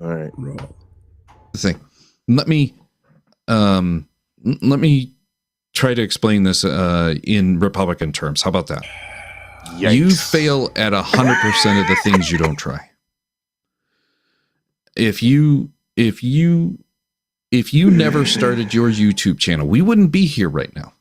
All right. Thing. Let me try to explain this in Republican terms. How about that? Yikes. You fail at 100% of the things you don't try. If you never started your YouTube channel, we wouldn't be here right now,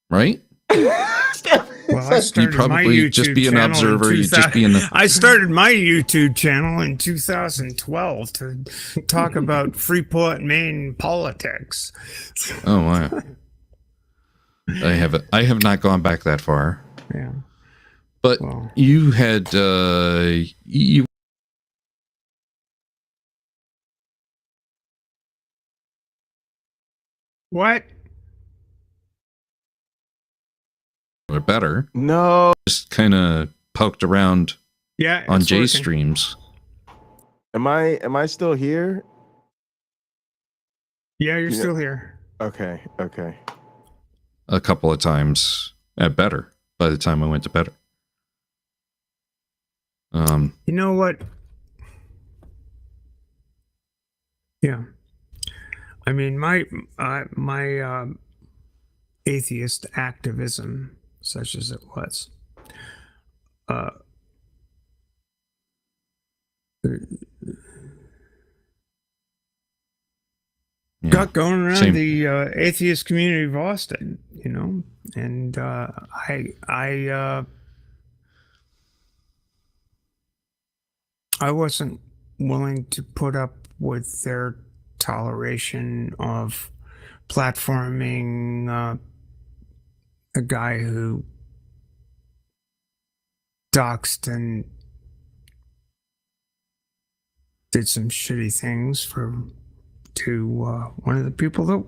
right? Well, I started You'd probably just be an observer. You'd just be in the. I started my YouTube channel in 2012 to talk about Freeport, Maine politics. Oh wow! I have not gone back that far. Yeah, but you had you. What? Or better. No. Just kind of poked around. Yeah. On Jay's streams. Am I still here? Yeah, you're still here. Okay. A couple of times at better by the time I went to better. You know what? Yeah. I mean, my atheist activism, such as it was, got going around the atheist community of Austin, you know, and I wasn't willing to put up with their toleration of platforming a guy who doxed and did some shitty things to one of the people that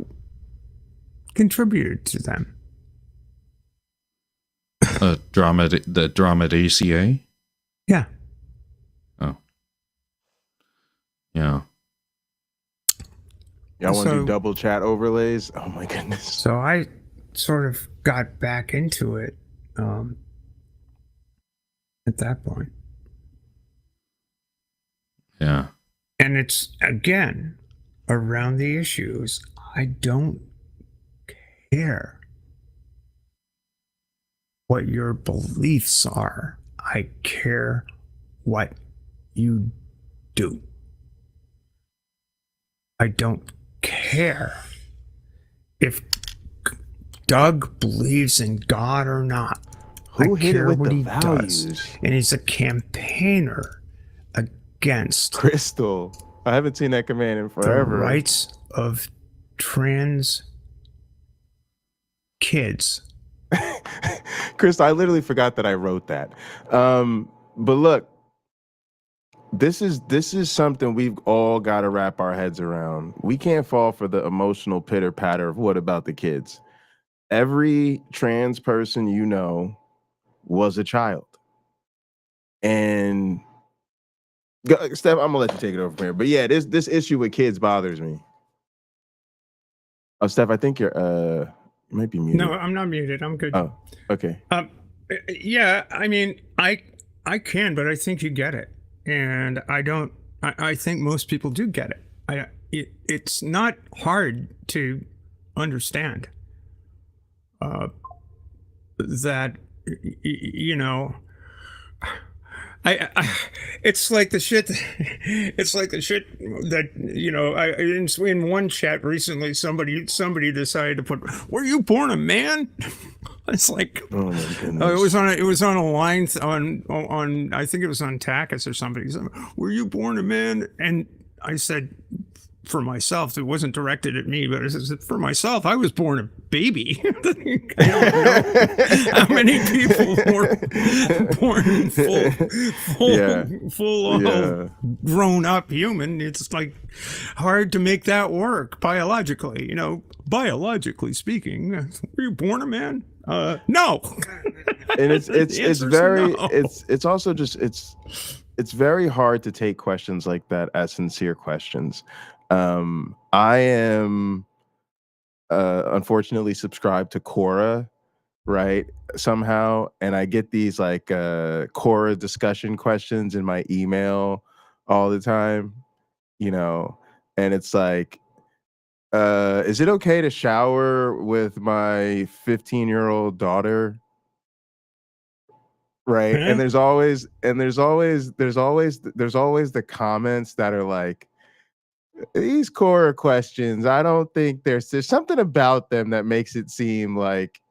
contributed to them. The drama at ACA? Yeah. Oh. Yeah. I want to do double chat overlays. Oh my goodness. So I sort of got back into it at that point. Yeah. And it's, again, around the issues. I don't care what your beliefs are. I care what you do. I don't care if Doug believes in God or not. Who I hit care it with what the he values? does. And he's a campaigner against Crystal. I haven't seen that command in forever. the rights of trans kids. Crystal, I literally forgot that I wrote that. But look, this is something we've all got to wrap our heads around. We can't fall for the emotional pitter patter of what about the kids. Every trans person you know was a child. And Steph, I'm gonna let you take it over from here. But yeah, this issue with kids bothers me. Oh, Steph, I think you might be muted. No, I'm not muted. I'm good. Oh, okay. Yeah, I mean, I can, but I think you get it. And I don't, I think most people do get it. It's not hard to understand that, you know, it's like the shit. It's like the shit that, you know. In one chat recently, somebody decided to put, "Were you born a man?" It's like, oh my goodness. It was on a line on I think it was on Takis or somebody. Said, "Were you born a man?" And I said, for myself, it wasn't directed at me, but I said, for myself, I was born a baby. I don't know how many people were born full grown up human. It's like hard to make that work biologically. You know, biologically speaking, were you born a man? No. And it's very no. It's also just it's very hard to take questions like that as sincere questions. I am unfortunately subscribed to Quora, right? Somehow, and I get these like Quora discussion questions in my email all the time. you know, and it's like, is it okay to shower with my 15-year-old daughter? Right. Huh? And there's always the comments that are like, these core questions, I don't think there's something about them that makes it seem like,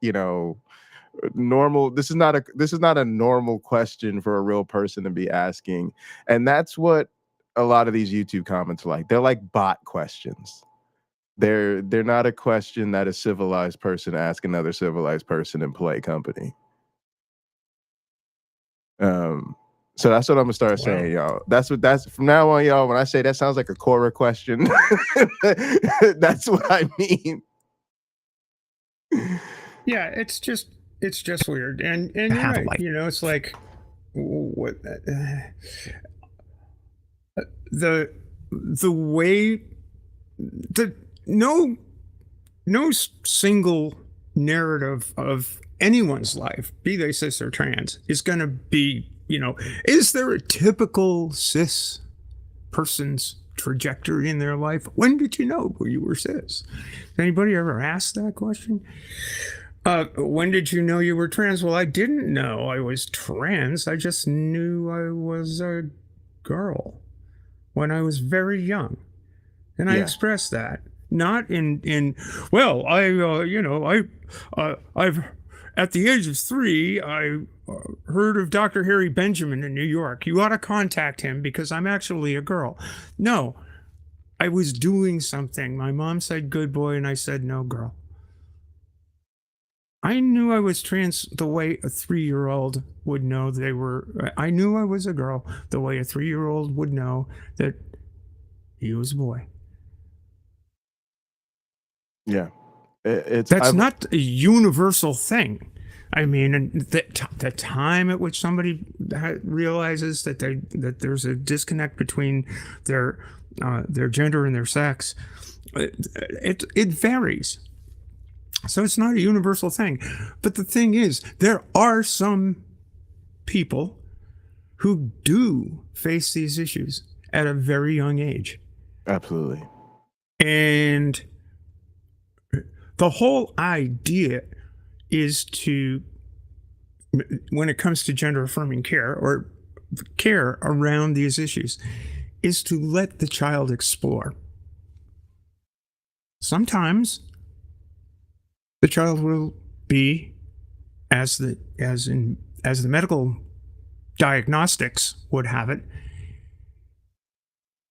normal. This is not a normal question for a real person to be asking. And that's what a lot of these YouTube comments are like. They're like bot questions. They're not a question that a civilized person asks another civilized person in polite company. So that's what I'm gonna start saying, y'all. That's from now on, y'all. When I say that sounds like a Quora question, that's what I mean. Yeah, it's just weird, and you're Have a right. life. It's like what the way the no single narrative of anyone's life, be they cis or trans, is going to be, is there a typical cis person's trajectory in their life? When did you know you were cis? Anybody ever asked that question? When did you know you were trans? Well, I didn't know I was trans. I just knew I was a girl when I was very young. And I expressed that. Not well, I've, at the age of 3, I heard of Dr. Harry Benjamin in New York. You ought to contact him because I'm actually a girl. No, I was doing something. My mom said, good boy, and I said, no, girl. I knew I was trans the way a 3-year-old would know they were. I knew I was a girl the way a 3-year-old would know that he was a boy. Yeah, That's not a universal thing. I mean, and the time at which somebody realizes that there's a disconnect between their gender and their sex, it varies. So it's not a universal thing. But the thing is, there are some people who do face these issues at a very young age. Absolutely. And the whole idea is to, when it comes to gender affirming care or care around these issues, is to let the child explore. Sometimes the child will be, as the medical diagnostics would have it,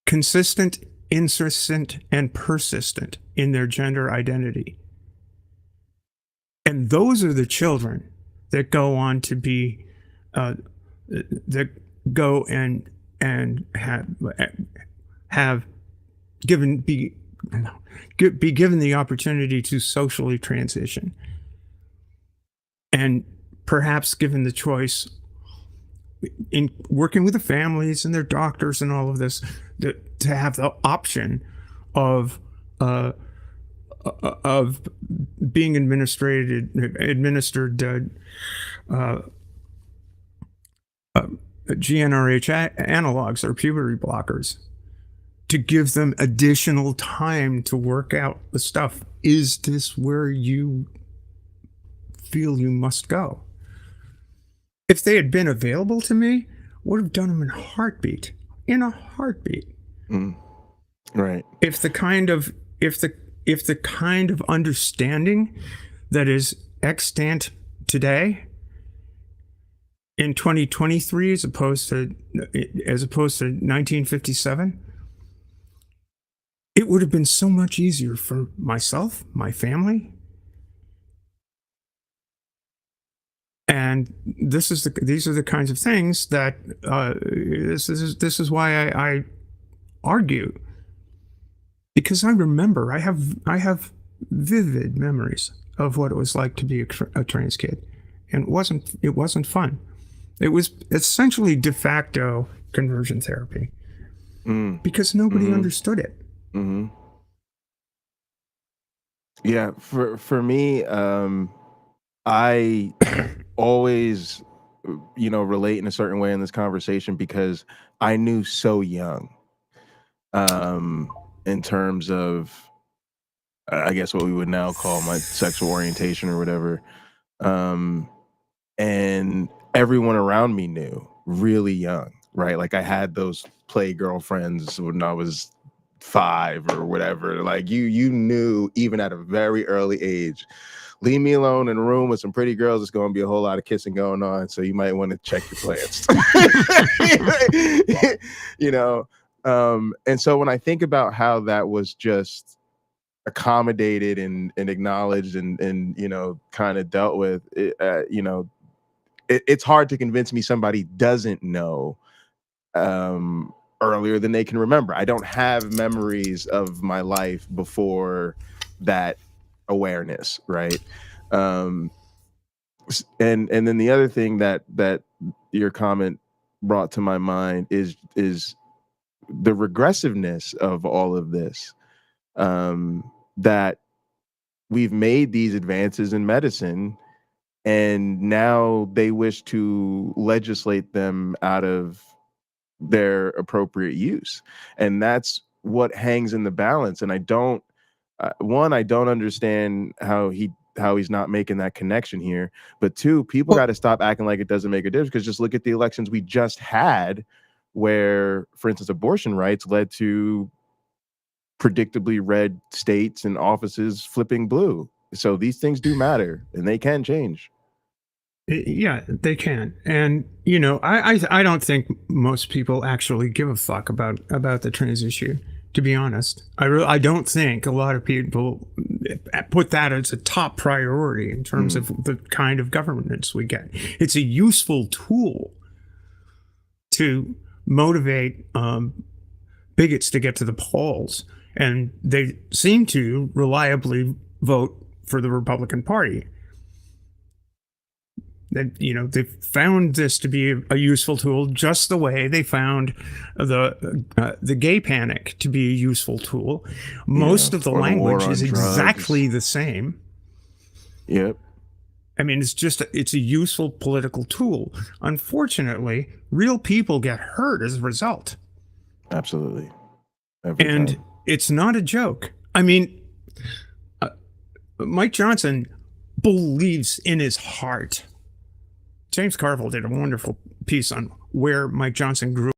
consistent, insistent, and persistent in their gender identity. And those are the children that go on to be, that go and have be given the opportunity to socially transition, and perhaps given the choice in working with the families and their doctors and all of this, to have the option of being administered GnRH analogs or puberty blockers, to give them additional time to work out the stuff. Is this where you feel you must go? If they had been available to me, would have done them in a heartbeat. Right. If the kind of understanding that is extant today in 2023 as opposed to 1957, it would have been so much easier for myself, my family. And these are the kinds of things that this is why I argue, because I remember I have vivid memories of what it was like to be a trans kid, and it wasn't fun. It was essentially de facto conversion therapy because nobody understood it. Mm-hmm. Yeah, for me, I always, relate in a certain way in this conversation because I knew so young. in terms of, I guess, what we would now call my sexual orientation or whatever. And everyone around me knew really young, right? Like I had those play girlfriends when I was 5 or whatever. Like you knew even at a very early age, leave me alone in a room with some pretty girls. It's going to be a whole lot of kissing going on. So you might want to check your plans, you know? And so when I think about how that was just accommodated and acknowledged and you know, kind of dealt with, you know, it's hard to convince me somebody doesn't know earlier than they can remember. I don't have memories of my life before that awareness, right? And then the other thing that your comment brought to my mind is the regressiveness of all of this. That we've made these advances in medicine, and now they wish to legislate them out of their appropriate use, and that's what hangs in the balance. And I don't, I don't understand how he's not making that connection here. But two, people got to stop acting like it doesn't make a difference, because just look at the elections we just had, where, for instance, abortion rights led to predictably red states and offices flipping blue. So these things do matter, and they can change. Yeah, they can. And, you know, I don't think most people actually give a fuck about the trans issue, to be honest. I don't think a lot of people put that as a top priority in terms of the kind of governance we get. It's a useful tool to motivate bigots to get to the polls. And they seem to reliably vote for the Republican Party. That, you know, they found this to be a useful tool, just the way they found the gay panic to be a useful tool. Most of the language is exactly the same. Yep. I mean, it's a useful political tool. Unfortunately, real people get hurt as a result. Absolutely. And it's not a joke. I mean, Mike Johnson believes in his heart. James Carville did a wonderful piece on where Mike Johnson grew